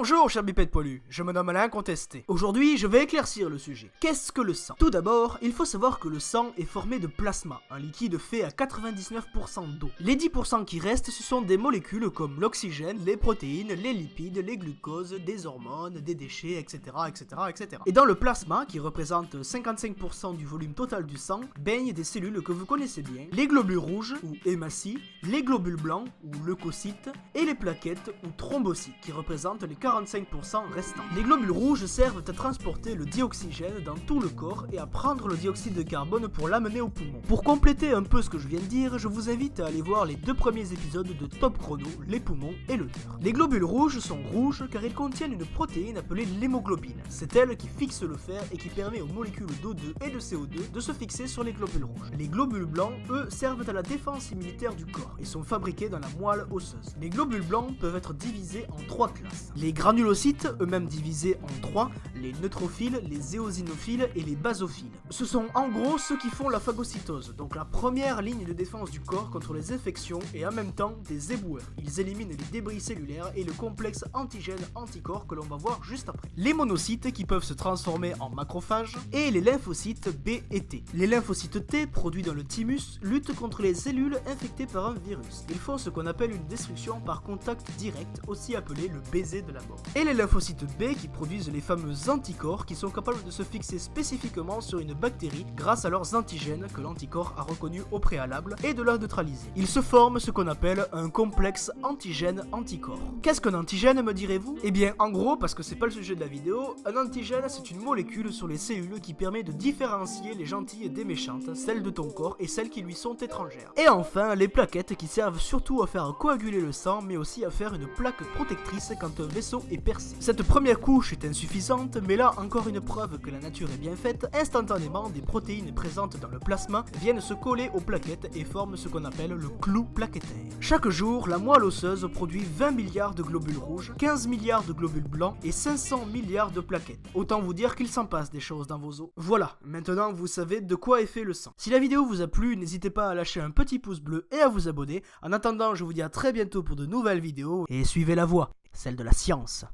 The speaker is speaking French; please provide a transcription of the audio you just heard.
Bonjour chers bipèdes poilus, je me nomme Alain Contesté. Aujourd'hui, je vais éclaircir le sujet. Qu'est-ce que le sang? Tout d'abord, il faut savoir que le sang est formé de plasma, un liquide fait à 99% d'eau. Les 10% qui restent, ce sont des molécules comme l'oxygène, les protéines, les lipides, les glucoses, des hormones, des déchets, etc. etc. Et dans le plasma, qui représente 55% du volume total du sang, baignent des cellules que vous connaissez bien, les globules rouges, ou hématies, les globules blancs, ou leucocytes, et les plaquettes, ou thrombocytes, qui représentent les 45% restants. Les globules rouges servent à transporter le dioxygène dans tout le corps et à prendre le dioxyde de carbone pour l'amener aux poumons. Pour compléter un peu ce que je viens de dire, je vous invite à aller voir les 2 premiers épisodes de Top Chrono, les poumons et le cœur. Les globules rouges sont rouges car ils contiennent une protéine appelée l'hémoglobine. C'est elle qui fixe le fer et qui permet aux molécules d'O2 et de CO2 de se fixer sur les globules rouges. Les globules blancs, eux, servent à la défense immunitaire du corps et sont fabriqués dans la moelle osseuse. Les globules blancs peuvent être divisés en 3 classes. Les granulocytes, eux-mêmes divisés en 3, les neutrophiles, les éosinophiles et les basophiles. Ce sont en gros ceux qui font la phagocytose, donc la première ligne de défense du corps contre les infections et en même temps des éboueurs. Ils éliminent les débris cellulaires et le complexe antigène-anticorps que l'on va voir juste après. Les monocytes qui peuvent se transformer en macrophages et les lymphocytes B et T. Les lymphocytes T, produits dans le thymus, luttent contre les cellules infectées par un virus. Ils font ce qu'on appelle une destruction par contact direct, aussi appelé le baiser de la mort. Et les lymphocytes B qui produisent les fameux anticorps qui sont capables de se fixer spécifiquement sur une bactérie grâce à leurs antigènes que l'anticorps a reconnus au préalable et de la neutraliser. Il se forme ce qu'on appelle un complexe antigène-anticorps. Qu'est-ce qu'un antigène, me direz-vous? Eh bien en gros, parce que c'est pas le sujet de la vidéo, un antigène c'est une molécule sur les cellules qui permet de différencier les gentilles des méchantes, celles de ton corps et celles qui lui sont étrangères. Et enfin les plaquettes qui servent surtout à faire coaguler le sang mais aussi à faire une plaque protectrice quand un vaisseau est percé. Cette première couche est insuffisante, mais là encore une preuve que la nature est bien faite, instantanément des protéines présentes dans le plasma viennent se coller aux plaquettes et forment ce qu'on appelle le clou plaquettaire. Chaque jour, la moelle osseuse produit 20 milliards de globules rouges, 15 milliards de globules blancs et 500 milliards de plaquettes. Autant vous dire qu'il s'en passe des choses dans vos os. Voilà, maintenant vous savez de quoi est fait le sang. Si la vidéo vous a plu, n'hésitez pas à lâcher un petit pouce bleu et à vous abonner. En attendant, je vous dis à très bientôt pour de nouvelles vidéos et suivez la voie, celle de la science.